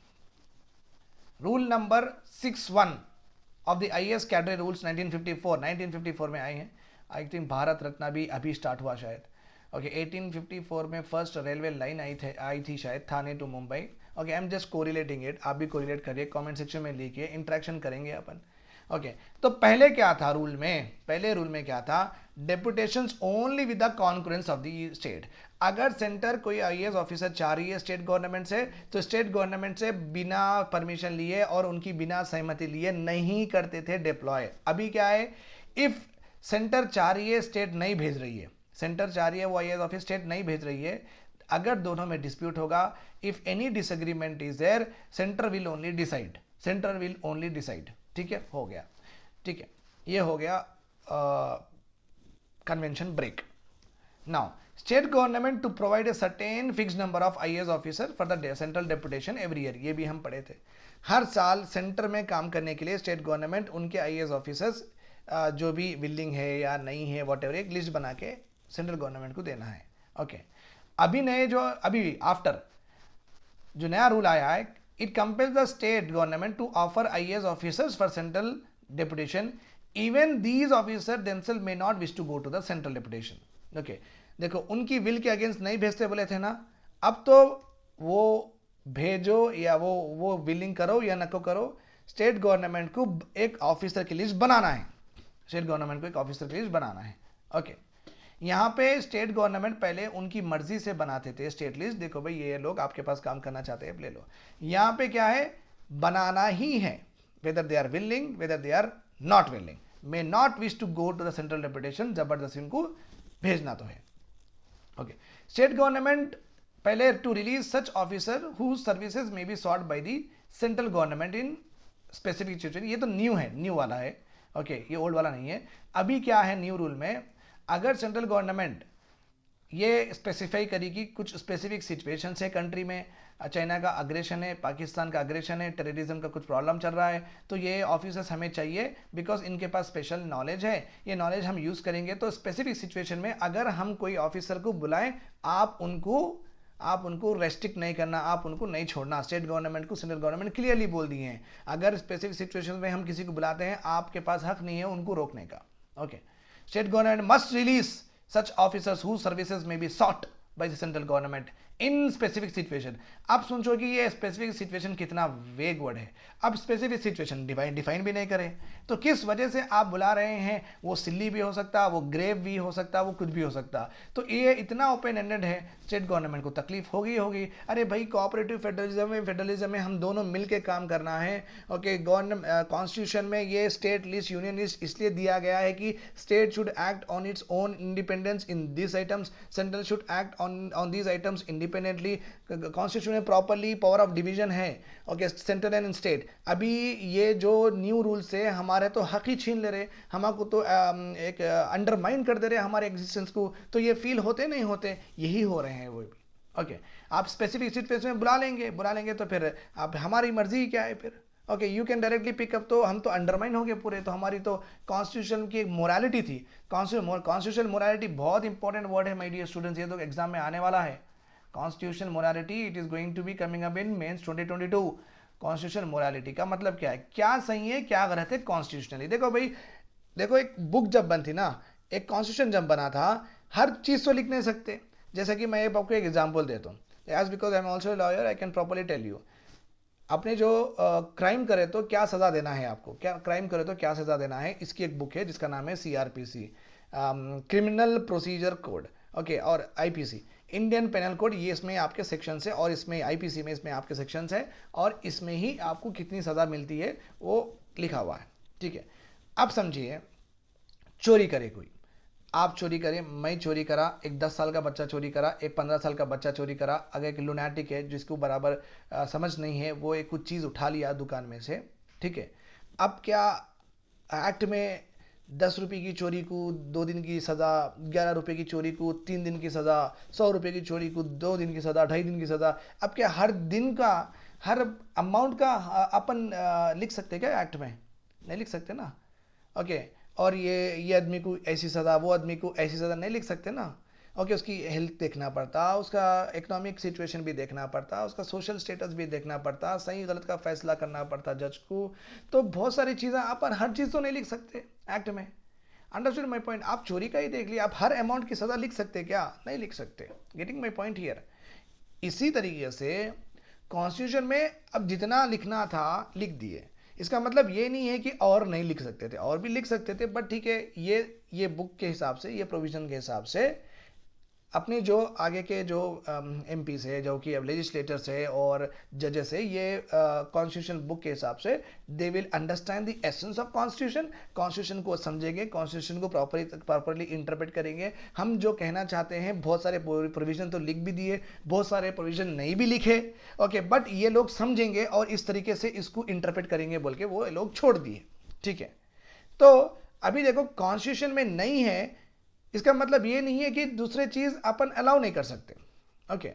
Rule number 61 of the IAS cadre rules 1954 में आए हैं। आई थिंक भारत रत्न भी अभी स्टार्ट हुआ शायद। ओके 1854 में फर्स्ट रेलवे लाइन आई थी शायद Thane to Mumbai. Okay I am just correlating it, आप भी कोरिलेट करिए, कमेंट सेक्शन में लिखिए, इंटरेक्शन करेंगे अपन। ओके तो पहले क्या था रूल में, पहले रूल में क्या था, deputations only with the concurrence of the state. अगर सेंटर कोई आईएएस ऑफिसर चाह रही है स्टेट गवर्नमेंट से, तो स्टेट गवर्नमेंट से बिना परमिशन लिए और उनकी बिना सहमति लिए नहीं करते थे डिप्लॉय। अभी क्या है, इफ सेंटर चाह रही है स्टेट नहीं भेज रही है, सेंटर चाह रही है वो आईएएस ऑफिस स्टेट नहीं भेज रही है, अगर दोनों में डिस्प्यूट होगा, if any disagreement is there, centre will only decide, centre will only decide, ठीक है, हो गया, ठीक है, ये हो गया convention break. Now state government to provide a certain fix number of IAS officer for the central deputation every year, ये भी हम पढ़े थे। हर साल सेंटर में काम करने के लिए स्टेट गवर्नमेंट उनके आईएएस ऑफिसर्स जो भी विलिंग है या नहीं है वॉटेवर, एक लिस्ट बना के सेंट्रल गवर्नमेंट को देना है। ओके अभी नए जो अभी आफ्टर जो नया रूल आया है, it compels the state government to offer IAS officers for central deputation, even these officer themself may not wish to go to the central deputation. Okay देखो उनकी विल के अगेंस्ट नहीं भेजते बोले थे ना, अब तो वो भेजो या वो विलिंग करो या नको करो, स्टेट गवर्नमेंट को एक ऑफिसर की लिस्ट बनाना है, स्टेट गवर्नमेंट को एक ऑफिसर की लिस्ट बनाना है। ओके यहाँ पे स्टेट गवर्नमेंट पहले उनकी मर्जी से बनाते थे स्टेट लिस्ट, देखो भाई ये लोग आपके पास काम करना चाहते हैं ले लो। यहाँ पे क्या है, बनाना ही है, whether they are willing whether they are not willing, may not wish to go to the central deputation, जबरदस्ती उनको भेजना तो है। ओके स्टेट गवर्नमेंट पहले to release such officer who services may be sought by the central government in specific situation, ये तो new है, new वाला है। ओके ये ओल्ड वाला नहीं है। अभी क्या है न्यू रूल में, अगर सेंट्रल गवर्नमेंट ये स्पेसिफाई करेगी कुछ स्पेसिफिक सिचुएशंस है कंट्री में, चाइना का अग्रेशन है, पाकिस्तान का अग्रेशन है, टेररिज्म का कुछ प्रॉब्लम चल रहा है, तो ये ऑफिसर्स हमें चाहिए बिकॉज इनके पास स्पेशल नॉलेज है, ये नॉलेज हम यूज़ करेंगे। तो स्पेसिफिक सिचुएशन में अगर हम कोई ऑफिसर को बुलाएं, आप उनको रेस्ट्रिक्ट नहीं करना, आप उनको नहीं छोड़ना। स्टेट गवर्नमेंट को सेंट्रल गवर्नमेंट क्लियरली बोल दिए हैं, अगर स्पेसिफिक सिचुएशन में हम किसी को बुलाते हैं, आपके पास हक नहीं है उनको रोकने का। Okay state government must release such officers whose services may be sought by the central government in specific situation। आप सोचो कि ये स्पेसिफिक सिचुएशन कितना वेग वर्ड है, अब स्पेसिफिक सिचुएशन डिफाइन भी नहीं करे तो किस वजह से आप बुला रहे हैं, वो सिल्ली भी हो सकता, वो ग्रेव भी हो सकता, वो कुछ भी हो सकता। तो ये इतना ओपन एंडेड है, स्टेट गवर्नमेंट को तकलीफ होगी। अरे भाई कोऑपरेटिव फेडरलिज्म में हम दोनों मिल के काम करना है। ओके कॉन्स्टिट्यूशन में ये स्टेट लिस्ट यूनियन लिस्ट इसलिए दिया गया है कि state should act on its own independence in this items, central should act on these items independently. Constitution में प्रॉपरली पावर ऑफ डिवीजन है, ओके सेंट्रल एंड स्टेट। अभी ये जो न्यू रूल्स है हमारे तो हक ही छीन ले रहे, हमको तो एक अंडरमाइन कर दे रहे हमारे एग्जिस्टेंस को, तो ये फील होते नहीं होते, यही हो रहे हैं वो भी। ओके आप स्पेसिफिक सिचुएशन में बुला लेंगे तो फिर आप हमारी मर्जी क्या है फिर। Okay you can directly pickup, तो हम तो अंडरमाइन हो गए पूरे, तो हमारी तो कॉन्स्टिट्यूशन की एक मोरालिटी थी। कॉन्स्टिट्यूशन मोरालिटी बहुत इंपॉर्टेंट वर्ड है माय डियर स्टूडेंट्स, ये तो एग्जाम में आने वाला है। Constitution morality it is going to be coming up in mains 2022। Constitution morality का मतलब क्या है, क्या सही है क्या गलत है कॉन्स्टिट्यूशनली। देखो भाई देखो, एक बुक जब बनी थी ना, एक कॉन्स्टिट्यूशन जब बना था, हर चीज़ तो लिख नहीं सकते। जैसा कि मैं आपको एक एग्जाम्पल देता हूँ, as because I am also lawyer I can properly tell you. आपने जो क्राइम करे तो क्या सज़ा देना है आपको, क्या क्राइम करे तो क्या सज़ा देना है, इसकी एक बुक है जिसका नाम है CRPC, criminal procedure code. Okay, और आईपीसी इंडियन पेनल कोड, ये इसमें आपके सेक्शन है, और इसमें आईपीसी में इसमें आपके सेक्शन है, और इसमें ही आपको कितनी सज़ा मिलती है वो लिखा हुआ है, ठीक है। अब समझिए, चोरी करे कोई, आप चोरी करें, मैं चोरी करा, एक 10 साल का बच्चा चोरी करा, एक 15 साल का बच्चा चोरी करा, अगर एक लुनैटिक है जिसको बराबर समझ नहीं है, वो एक कुछ चीज़ उठा लिया दुकान में से, ठीक है। अब क्या एक्ट में 10 रुपये की चोरी को 2 दिन की सज़ा, 11 रुपये की चोरी को 3 दिन की सज़ा, 100 रुपये की चोरी को 2 दिन की सज़ा, 2.5 दिन की सज़ा, अब क्या हर दिन का, हर अमाउंट का अपन लिख सकते क्या एक्ट में? नहीं लिख सकते ना, ओके। और ये आदमी को ऐसी सज़ा, वो आदमी को ऐसी सज़ा नहीं लिख सकते ना, ओके। उसकी हेल्थ देखना पड़ता, उसका इकोनॉमिक सिचुएशन भी देखना पड़ता, उसका सोशल स्टेटस भी देखना पड़ता, सही गलत का फैसला करना पड़ता जज को। तो बहुत सारी चीज़ें, अपन हर चीज़ तो नहीं लिख सकते एक्ट में। Understood my point? आप चोरी का ही देख लिया, आप हर अमाउंट की सज़ा लिख सकते क्या? नहीं लिख सकते। Getting my point here? इसी तरीके से कॉन्स्टिट्यूशन में अब जितना लिखना था लिख दिए, इसका मतलब ये नहीं है कि और नहीं लिख सकते थे, और भी लिख सकते थे, बट ठीक है, ये बुक के हिसाब से, ये प्रोविजन के हिसाब से अपने जो आगे के जो एमपी है, जो कि अब लेजिस्लेटर्स है और जजेस है, ये कॉन्स्टिट्यूशन बुक के हिसाब से they will understand the essence of constitution, constitution को समझेंगे, कॉन्स्टिट्यूशन को प्रॉपरली इंटरप्रेट करेंगे। हम जो कहना चाहते हैं, बहुत सारे प्रोविजन तो लिख भी दिए, बहुत सारे प्रोविजन नहीं भी लिखे, ओके, बट ये लोग समझेंगे और इस तरीके से इसको इंटरप्रेट करेंगे बोल के वो लोग छोड़ दिए, ठीक है। तो अभी देखो, कॉन्स्टिट्यूशन में नहीं है, इसका मतलब ये नहीं है कि दूसरे चीज अपन अलाउ नहीं कर सकते, ओके।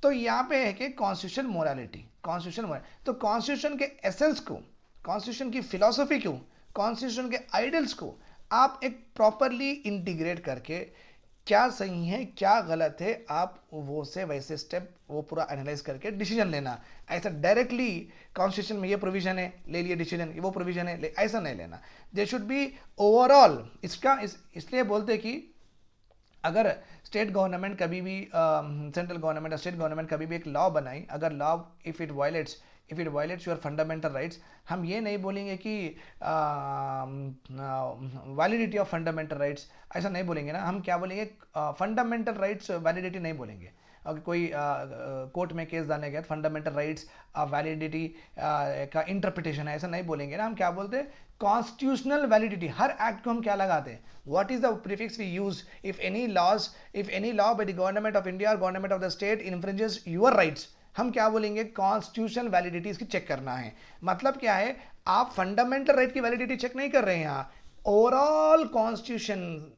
तो यहां पे है कि कॉन्स्टिट्यूशन मोरालिटी, तो कॉन्स्टिट्यूशन के एसेंस को, कॉन्स्टिट्यूशन की फिलॉसफी को, कॉन्स्टिट्यूशन के आइडियल्स को आप एक प्रॉपरली इंटीग्रेट करके, क्या सही है क्या गलत है, आप वो से वैसे स्टेप वो पूरा एनालाइज करके डिसीजन लेना। ऐसा डायरेक्टली कॉन्स्टिट्यूशन में ये प्रोविजन है, ले लिए डिसीजन, वो प्रोविजन है, ऐसा नहीं लेना। दे शुड बी ओवरऑल, इसका इसलिए बोलते कि अगर स्टेट गवर्नमेंट कभी भी, सेंट्रल गवर्नमेंट, स्टेट गवर्नमेंट कभी भी एक लॉ बनाई, अगर law if it violets your fundamental rights, हम ये नहीं बोलेंगे कि वैलिडिटी ऑफ फंडामेंटल राइट्स, ऐसा नहीं बोलेंगे ना, हम क्या बोलेंगे, फंडामेंटल राइट्स वैलिडिटी नहीं बोलेंगे। अगर कोई कोर्ट में केस डालने के बाद फंडामेंटल राइट्स वैलिडिटी का इंटरप्रिटेशन है, ऐसा नहीं बोलेंगे ना, हम क्या बोलते हैं, कॉन्स्टिट्यूशनल वैलिडिटी। हर एक्ट को हम क्या लगाते हैं, what is the prefix we use if any law by the government of India और government of the state infringes your rights, हम क्या बोलेंगे, कॉन्स्टिट्यूशनल वैलिडिटी इसकी चेक करना है। मतलब क्या है, आप फंडामेंटल राइट की वैलिडिटी चेक नहीं कर रहे हैं यहाँ, ओवरऑल कॉन्स्टिट्यूशन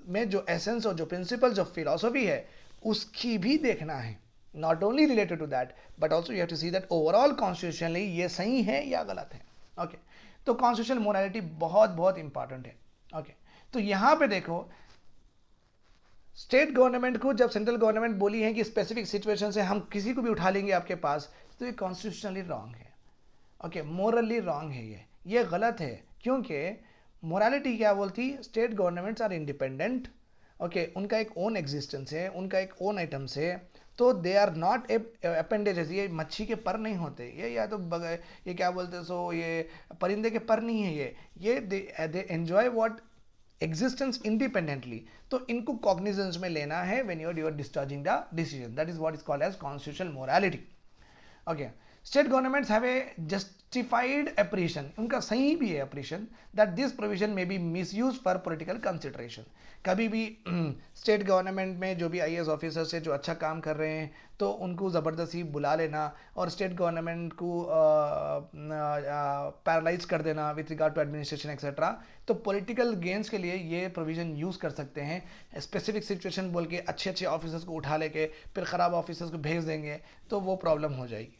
में जो एसेंस और जो प्रिंसिपल, जो फिलॉसफी है, उसकी भी देखना है। Not only related to that, but also you have to see that overall constitutionally ये सही है या गलत है, ओके। तो कॉन्स्टिट्यूशनल मोरालिटी बहुत बहुत इंपॉर्टेंट है, ओके। तो यहां पे देखो, स्टेट गवर्नमेंट को जब सेंट्रल गवर्नमेंट बोली है कि स्पेसिफिक सिचुएशन से हम किसी को भी उठा लेंगे आपके पास, तो ये कॉन्स्टिट्यूशनली रॉन्ग है, ओके, मोरली रॉन्ग है, ये गलत है। क्योंकि मोरालिटी क्या बोलती, state governments are independent, okay, उनका एक ओन एग्जिस्टेंस है, उनका एक ओन आइटम्स है, तो दे आर नॉट अपेंडेजेस, ये मच्छी के पर नहीं होते, ये या तो ये क्या बोलते सो, ये परिंदे के पर नहीं है, ये they enjoy what existence independently. तो इनको कॉग्निजेंस में लेना है when you are discharging the decision, that is what is called as constitutional morality, okay. State governments have a justified appreciation, उनका सही भी है एप्रीशिएशन, दैट दिस प्रोविजन में be misuse for political consideration. कभी भी स्टेट गवर्नमेंट में जो भी आईएएस ऑफिसर्स है जो अच्छा काम कर रहे हैं, तो उनको ज़बरदस्ती बुला लेना और स्टेट गवर्नमेंट को पैरालाइज कर देना with regard to administration etcetera, तो पॉलिटिकल गेन्स के लिए ये प्रोविज़न यूज़ कर सकते हैं। स्पेसिफिक सिचुएशन बोल के अच्छे अच्छे ऑफिसर्स को उठा लेके फिर ख़राब ऑफिसर्स को भेज देंगे, तो वो प्रॉब्लम हो जाएगी,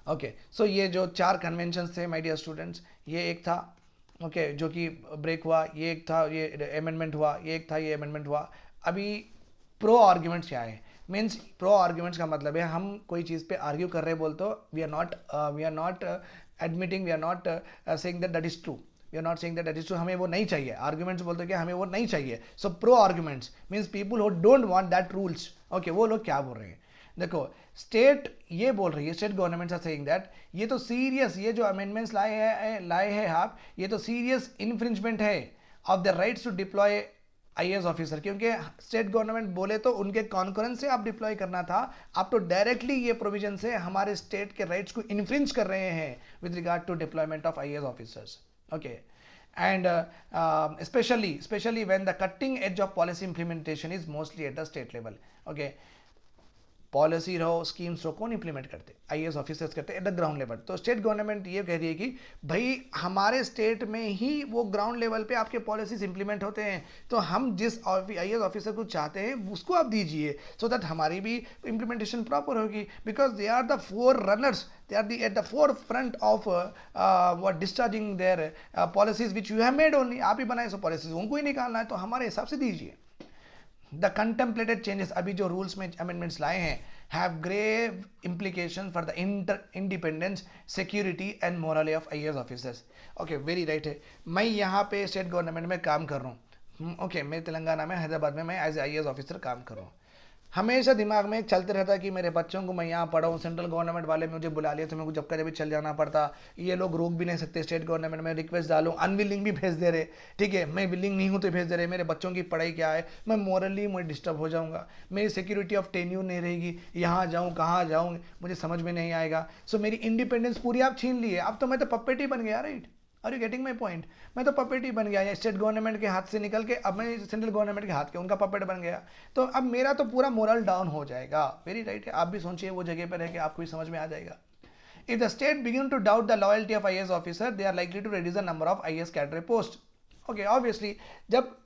ओके। सो ये जो 4 कन्वेंशन थे माय डियर स्टूडेंट्स, ये एक था, ओके, जो कि ब्रेक हुआ, ये एक था, ये अमेंडमेंट हुआ, ये एक था, ये अमेंडमेंट हुआ। अभी प्रो आर्ग्यूमेंट्स क्या है, मीन्स प्रो आर्ग्यूमेंट्स का मतलब है हम कोई चीज़ पे आर्ग्यू कर रहे बोल, तो we are not admitting, we are not saying that is true, we are not saying that is true, हमें वो नहीं चाहिए। आर्ग्यूमेंट्स बोलते कि हमें वो नहीं चाहिए। सो pro arguments means people who don't want that rules, okay. वो लोग क्या बोल रहे हैं, देखो, स्टेट ये बोल रही है, state governments are saying that ये तो सीरियस, ये जो अमेंडमेंट्स लाए हैं आप, ये तो सीरियस इन्फ्रिंजमेंट है of the rights to deploy IAS officer, क्योंकि स्टेट गवर्नमेंट बोले तो उनके कॉन्करेंस से आप डिप्लॉय करना था, आप तो डायरेक्टली ये प्रोविजन से हमारे स्टेट के राइट्स को इन्फ्रिंज कर रहे हैं with regard to deployment of IAS officers. Okay, and especially when the cutting edge of policy implementation is mostly at the state level. Okay, policy रहो, स्कीम्स रहो, कौन इंप्लीमेंट करते? आईएएस ऑफिसर्स करते at the ground level. तो state government ये कह रही है कि भाई हमारे स्टेट में ही वो ग्राउंड लेवल पे आपके पॉलिसीज इंप्लीमेंट होते हैं, तो हम जिस आईएएस ऑफिसर को चाहते हैं उसको आप दीजिए, सो दैट हमारी भी इंप्लीमेंटेशन प्रॉपर होगी, because they are the forerunners, they are at the forefront of what discharging their policies which you have made only. आप ही बनाए सो पॉलिसीज, उनको ही निकालना है, तो हमारे हिसाब से दीजिए. द कंटेम्पलेटेड चेंजेस, अभी जो रूल्स में अमेंडमेंट्स लाए हैं, have grave implication for the independence, security and morality of IAS officers. Okay, very right है. मैं यहाँ पे स्टेट गवर्नमेंट में काम कर रहा हूँ. ओके, मैं तेलंगाना में, हैदराबाद में मैं एज ए आईएएस ऑफिसर काम कर रहा हूँ. हमेशा दिमाग में चलते रहता है कि मेरे बच्चों को मैं यहाँ पढ़ाऊँ. सेंट्रल गवर्नमेंट वाले मुझे बुला लिया तो मेरे को जब कभी चल जाना पड़ता. ये लोग रोक भी नहीं सकते. स्टेट गवर्नमेंट में रिक्वेस्ट डालूँ, अनविलिंग भी भेज दे रहे. ठीक है, मैं विलिंग नहीं हूँ तो भेज दे रहे. मेरे बच्चों की पढ़ाई क्या है, मैं मोरली मैं डिस्टर्ब हो जाऊँगा. मेरी सिक्योरिटी ऑफ टेन्यूर नहीं रहेगी. यहाँ जाऊँ, कहाँ जाऊँ, मुझे समझ में नहीं आएगा. सो मेरी इंडिपेंडेंस पूरी आप छीन लिए. अब तो मैं तो पपेट ही बन गया. Right, are you getting my point? मैं तो पपेट ही बन गया. स्टेट गवर्नमेंट के हाथ से निकल के अब मैं सेंट्रल गवर्नमेंट के हाथ के उनका पपेट बन गया. तो अब मेरा तो पूरा मोरल डाउन हो जाएगा. वेरी राइट है. आप भी सोचिए वो जगह पर रह के आपको भी समझ में आ जाएगा. If the state begin to doubt the loyalty of IAS officer, they are likely to reduce the number of IAS cadre posts. Okay, obviously, जब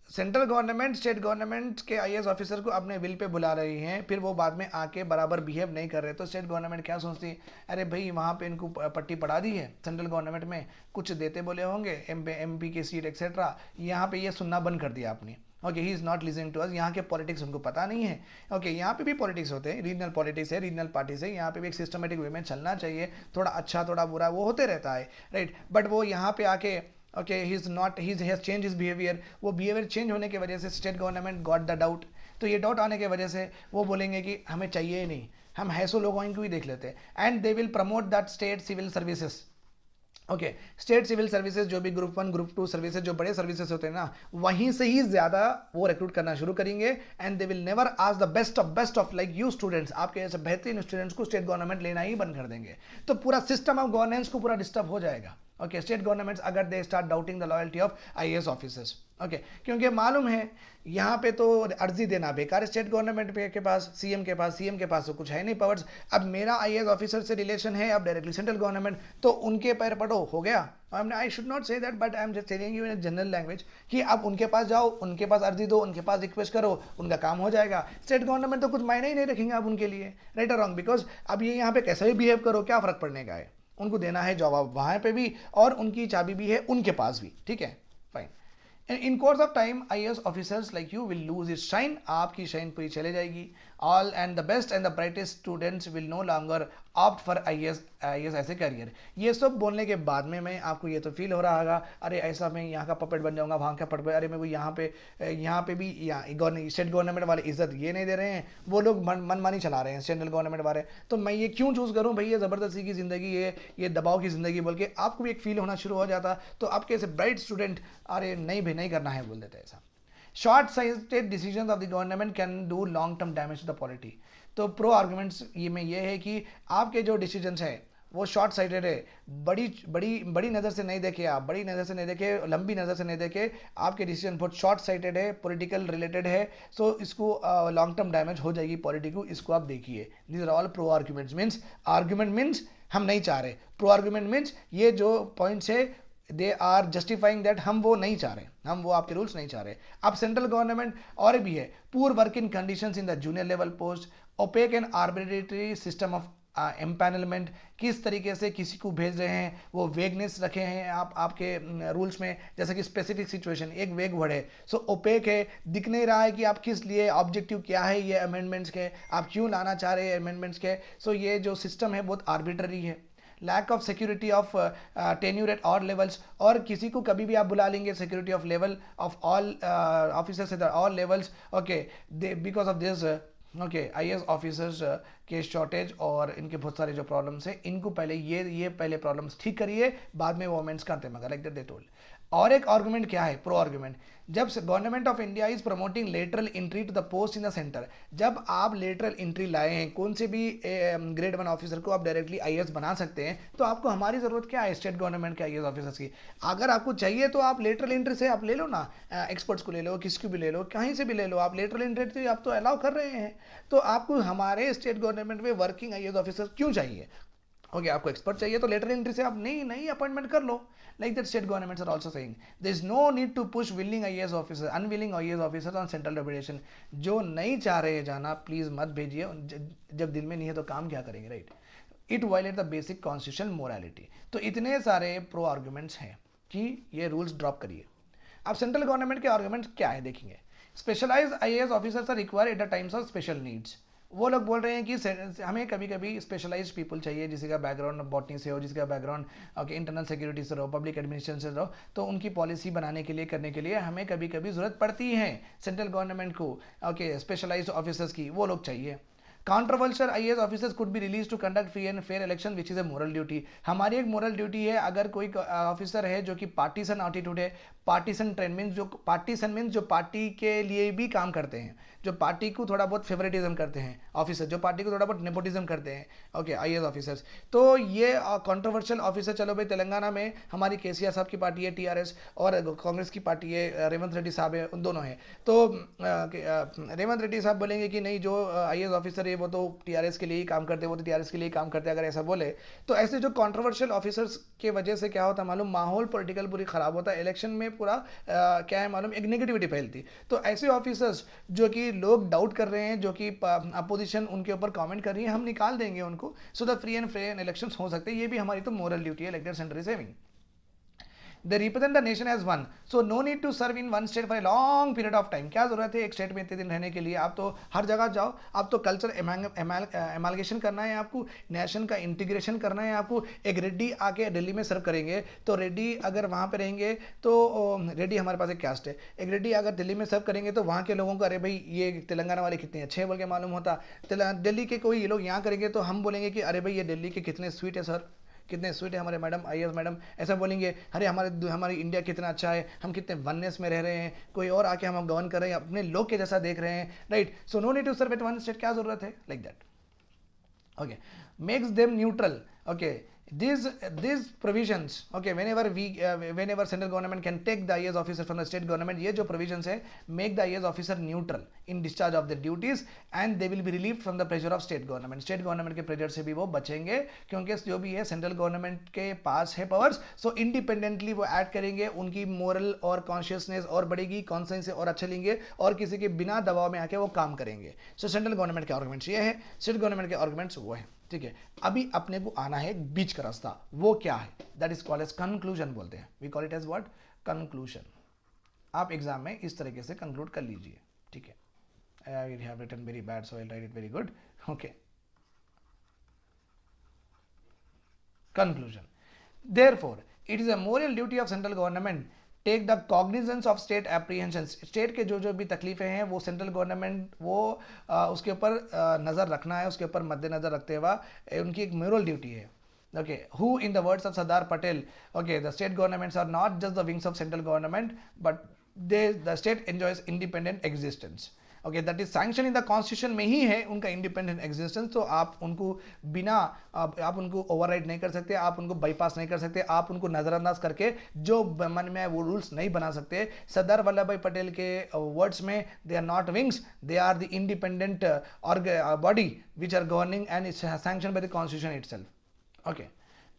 सेंट्रल गवर्नमेंट स्टेट गवर्नमेंट के आईएएस ऑफिसर को अपने विल पे बुला रही हैं, फिर वो बाद में आके बराबर बिहेव नहीं कर रहे, तो स्टेट गवर्नमेंट क्या सोचती है? अरे भाई वहाँ पे इनको पट्टी पड़ा दी है, सेंट्रल गवर्नमेंट में कुछ देते बोले होंगे, एमपी की सीट एक्सेट्रा, यहाँ पे ये सुनना बंद कर दिया आपने. Okay, he is not listening to us. यहाँ के पॉलिटिक्स उनको पता नहीं है. ओके, यहाँ पे भी पॉलिटिक्स होते हैं, रीजनल पॉलिटिक्स है, रीजनल पार्टी से. यहाँ पे भी एक सिस्टमेटिक वे में चलना चाहिए. थोड़ा अच्छा थोड़ा बुरा वो होते रहता है. राइट, बट वो यहाँ पे आके okay, he is not, he has change his behaviour. वो बिहेवियर चेंज होने की वजह से state government got the doubt. तो ये डाउट आने की वजह से वो बोलेंगे कि हमें चाहिए ही नहीं, हम हैसो लोगों को ही देख लेते हैं. And they will promote that state civil services. Okay, state civil services जो भी ग्रुप 1 ग्रुप 2 सर्विसेज जो बड़े सर्विसेज होते हैं ना, वहीं से ही ज़्यादा वो रिक्रूट करना शुरू करेंगे. And they will never ask the best of like you students. आपके ऐसे बेहतरीन स्टूडेंट्स को स्टेट गवर्नमेंट लेना ही बंद कर देंगे. तो पूरा सिस्टम ऑफ गवर्नेंस को पूरा डिस्टर्ब हो जाएगा. ओके, स्टेट गवर्नमेंट्स अगर they start doubting the loyalty of IAS officers. Okay, क्योंकि मालूम है यहाँ पे तो अर्जी देना बेकार है स्टेट गवर्नमेंट के पास, सीएम के पास तो कुछ है नहीं पावर्स. अब मेरा आईएएस ऑफिसर से रिलेशन है अब डायरेक्टली सेंट्रल गवर्नमेंट, तो उनके पैर पड़ो हो गया. I should not say that, but I am just telling you in general language कि अब उनके पास जाओ, उनके पास अर्जी दो, उनके पास रिक्वेस्ट करो, उनका काम हो जाएगा. स्टेट गवर्नमेंट तो कुछ मायने ही नहीं रखेंगे अब उनके लिए. राइट और रॉन्ग, बिकॉज अब ये यहाँ पे कैसा भी बिहेव करो क्या फ़र्क पड़ने का है. उनको देना है जवाब वहाँ पे भी, और उनकी चाबी भी है उनके पास भी. ठीक है, fine. In course of time IAS officers like you will lose is shine. आपकी शाइन पूरी चले जाएगी. All and the best and the brightest students will no longer opt for IAS as a career. ये सब बोलने के बाद में मैं आपको ये तो फील हो रहा होगा, अरे ऐसा मैं यहाँ का पपेट बन जाऊँगा, वहाँ का पपेट, अरे मेरे को यहाँ पे भी स्टेट गवर्नमेंट वाले इज्जत ये नहीं दे रहे हैं, वो लोग मनमानी चला रहे हैं सेंट्रल गवर्नमेंट वाले, तो मैं ये क्यों चूज़ करूँ भाई, ये ज़बरदस्ती की ज़िंदगी, ये दबाव की ज़िंदगी बोल के आपको भी एक फील होना शुरू हो जाता. तो आपके ऐसे ब्राइट स्टूडेंट अरे नहीं भाई नहीं करना है बोल देते ऐसा. Short sighted decisions of the government can do long term damage to the polity. तो प्रो आर्गूमेंट्स ये में ये है कि आपके जो डिसीजंस है वो शॉर्ट साइटेड है, बड़ी नज़र से नहीं देखे आप, बड़ी नज़र से नहीं देखे, लंबी नज़र से नहीं देखे. आपके डिसीजन बहुत शॉर्ट साइटेड है, पॉलिटिकल रिलेटेड है, सो इसको लॉन्ग टर्म डैमेज हो जाएगी पॉलिटी को, इसको आप देखिए. This are all pro arguments. Means argument means हम नहीं चाह रहे, प्रो आर्गूमेंट मीन्स ये जो पॉइंट्स है दे आर जस्टिफाइंग दैट हम वो नहीं चाह रहे, हम वो आपके रूल्स नहीं चाह रहे. अब सेंट्रल गवर्नमेंट और भी है, poor work in conditions in the junior level post, opaque and arbitrary system of empanelment. किस तरीके से किसी को भेज रहे हैं, वो वेगनेस रखे हैं आप आपके रूल्स में, जैसे कि स्पेसिफिक सिचुएशन एक वेग वर्ड है, सो ओपेक है, दिख नहीं रहा है कि आप किस लिए, ऑब्जेक्टिव क्या है ये अमेंडमेंट्स के, आप क्यों लाना चाह रहे हैं अमेंडमेंट्स के. सो ये जो सिस्टम है बहुत आर्बिट्ररी है. Lack of security of tenure at all levels, और किसी को कभी भी आप बुला लेंगे security of level of all officers at all levels. Okay, because of this okay IAS officers के शॉर्टेज और इनके बहुत सारे जो प्रॉब्लम्स हैं, इनको पहले ये पहले प्रॉब्लम्स ठीक करिए, बाद में वो अमेंड्स करते हैं, मगर लाइक दैट दे टोल्ड. और एक आर्गुमेंट क्या है, प्रो आर्गुमेंट, जब government of India is promoting lateral entry to the post in the centre, जब आप लेटरल एंट्री लाए हैं, कौन से भी ग्रेड 1 ऑफिसर को आप डायरेक्टली आईएएस बना सकते हैं, तो आपको हमारी ज़रूरत क्या है स्टेट गवर्नमेंट के आईएएस ऑफिसर्स की? अगर आपको चाहिए तो आप लेटरल एंट्री से आप ले लो ना, एक्सपर्ट्स को ले लो, किसको भी ले लो, कहीं से भी ले लो, आप लेटरल एंट्री आप तो अलाउ कर रहे हैं, तो आपको हमारे स्टेट गवर्नमेंट में वर्किंग आईएएस ऑफिसर क्यों चाहिए? ओके, आपको एक्सपर्ट चाहिए तो लेटर एंट्री से आप नई नई अपॉइंटमेंट कर लो, like that state governments are also saying there is no need to push willing IAS officer unwilling IAS officers on central deputation. जो नहीं चाह रहे जाना प्लीज मत भेजिए, जब दिल में नहीं है तो काम क्या करेंगे, right? It violate the basic constitutional morality. तो इतने सारे प्रो आर्गुमेंट्स हैं कि ये रूल्स ड्रॉप करिए। अब सेंट्रल गवर्नमेंट के आर्गुमेंट्स क्या है देखेंगे। Specialised IAS officers are required at the times of special needs. वो लोग बोल रहे हैं कि हमें कभी कभी स्पेशलाइज्ड पीपल चाहिए, जिसका बैकग्राउंड बॉटनी से हो, जिसका बैकग्राउंड ओके इंटरनल सिक्योरिटी से हो, पब्लिक एडमिनिस्ट्रेशन से हो, तो उनकी पॉलिसी बनाने के लिए करने के लिए हमें कभी कभी ज़रूरत पड़ती है सेंट्रल गवर्नमेंट को ओके स्पेशलाइज्ड ऑफिसर्स की, वो लोग चाहिए। Controversial IAS officers could be release to conduct free and fair election which is a moral duty. हमारी एक मोरल ड्यूटी है, अगर कोई ऑफिसर है जो कि पार्टीसन एटीट्यूड है, पार्टीसन ट्रेंड मीन्स जो पार्टी के लिए भी काम करते हैं, जो पार्टी को थोड़ा बहुत फेवरेटिज्म करते हैं ऑफिसर, जो पार्टी को थोड़ा बहुत नेपोटिज्म करते हैं ओके आईएएस ऑफिसर्स, तो ये कॉन्ट्रोवर्शियल ऑफिसर, चलो भाई तेलंगाना में हमारी केसीआर साहब की पार्टी है टीआरएस, और कांग्रेस की पार्टी है रेवंत रेड्डी साहब है, उन दोनों है, तो रेवंत रेड्डी साहब बोलेंगे कि नहीं जो आईएएस ऑफिसर है वो तो टीआरएस के लिए ही काम करते हैं, वो तो टीआरएस के लिए ही काम करते हैं, अगर ऐसा बोले तो ऐसे जो कॉन्ट्रोवर्शियल ऑफिसर्स के वजह से क्या होता है मालूम, माहौल पॉलिटिकल पूरी खराब होता है, इलेक्शन में पूरा क्या है मालूम, एक नेगेटिविटी फैलती। तो ऐसे ऑफिसर्स जो कि लोग डाउट कर रहे हैं, जो कि अपोजिशन उनके ऊपर कमेंट कर रही है, हम निकाल देंगे उनको, so the free and fair elections हो सकते हैं। ये भी हमारी तो मोरल ड्यूटी है, like that centre is saving. They represent the nation as one, so no need to serve in one state for a long period of time। क्या जरूरत है एक स्टेट में इतने दिन रहने के लिए? आप तो हर जगह जाओ, आप तो कल्चर एमालगेशन करना है, आपको नेशन का इंटीग्रेशन करना है, आपको एक रेड्डी आके दिल्ली में सर्व करेंगे, तो रेड्डी अगर वहाँ पे रहेंगे तो रेड्डी हमारे पास एक कास्ट है, एक रेड्डी अगर दिल्ली में सर्व करेंगे तो वहाँ के लोगों को अरे भाई ये तेलंगाना वाले कितने अच्छे बोल के मालूम होता, दिल्ली के कोई ये लोग यहाँ करेंगे तो हम बोलेंगे कि अरे भाई ये दिल्ली के कितने स्वीट है सर, कितने स्वीट है हमारे मैडम आईएएस मैडम, ऐसा बोलेंगे। अरे हमारी इंडिया कितना अच्छा है, हम कितने वननेस में रह रहे हैं, कोई और आके हम गवर्न कर रहे हैं, अपने लोग के जैसा देख रहे हैं, right? So no need to serve at one state, क्या जरूरत है, like that okay, makes them neutral okay. These provisions okay whenever central government can take the IAS officer from the state government, ये जो provisions है make the IAS officer neutral in discharge of their duties and they will be relieved from the pressure of state government के pressure से भी वो बचेंगे, क्योंकि जो भी है सेंट्रल गवर्नमेंट के पास है पावर्स, सो इंडिपेंडेंटली वो एक्ट करेंगे, उनकी मोरल और कॉन्शियसनेस और बढ़ेगी, कॉन्सेंस और अच्छा लेंगे और किसी के बिना दबाव में आके वो काम करेंगे। सो सेंट्रल गवर्नमेंट के आर्गुमेंट्स ये है, स्टेट गवर्नमेंट के आर्गुमेंट्स वो है, ठीक है। अभी अपने को आना है एक बीच का रास्ता, वो क्या है, that is called as conclusion बोलते हैं, we call it as what, conclusion. आप एग्जाम में इस तरीके से कंक्लूड कर लीजिए, ठीक है। I have written very bad so I write it very good okay. Conclusion, therefore it is a moral duty of central government take the cognizance of state apprehensions. State के जो भी तकलीफें हैं वो सेंट्रल गवर्नमेंट वो उसके ऊपर नज़र रखना है, उसके ऊपर मद्देनज़र रखते हुए उनकी एक मोरल ड्यूटी है okay, who in the words of Sardar Patel okay, the state governments are not just the wings of central government but the state enjoys independent existence okay, that is sanction in the constitution में ही है उनका independent existence. तो आप उनको बिना आप उनको override नहीं कर सकते, आप उनको बाईपास नहीं कर सकते, आप उनको नजरअंदाज करके जो मन में है वो रूल्स नहीं बना सकते। सरदार वल्लभ भाई पटेल के वर्ड्स में they are not wings, they are the independent body which are governing and its sanction by the constitution itself okay.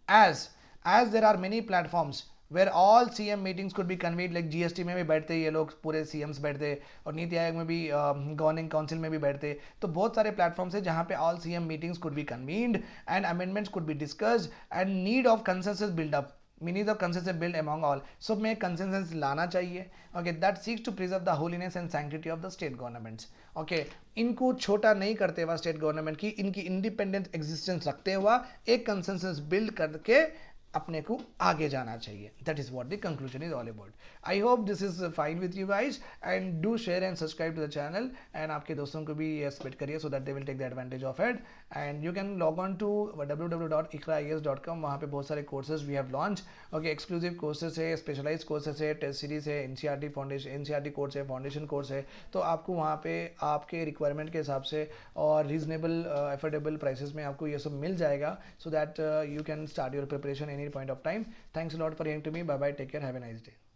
as there are many platforms where all CM meetings could be convened, like GST में भी बैठते ये लोग पूरे CMs बैठते, और नीति आयोग में भी गवर्निंग काउंसिल में भी बैठते, तो बहुत सारे प्लेटफॉर्म्स है जहाँ पे all CM meetings could be convened and amendments could be discussed and need of consensus build up, meaning of consensus build among all, सब में consensus लाना चाहिए okay, that seeks to preserve the holiness and sanctity of the state governments okay। इनको छोटा नहीं करते हुआ state government की, इनकी इंडिपेंडेंट एग्जिस्टेंस रखते हुआ एक कंसेंसस बिल्ड करके अपने को आगे जाना चाहिए। That is what the conclusion is all about. I hope this is fine with you guys and do share and subscribe to the channel and आपके दोस्तों को भी ये स्प्रेड करिए so that they will take the advantage of it and you can log on to www.iqraies.com. वहाँ पे बहुत सारे courses we have launch. Okay, exclusive courses है, स्पेशलाइज कोर्सेज है, टेस्ट सीरीज है, एनसीईआरटी फाउंडेशन, एनसीईआरटी कोर्स है, foundation course है. तो आपको वहाँ पे आपके रिक्वायरमेंट के हिसाब से और रीजनेबल अफोर्डेबल प्राइसेस में आपको ये सब मिल जाएगा, so that you can start your preparation any point of time. Thanks a lot for hearing to me. Bye bye, take care, have a nice day.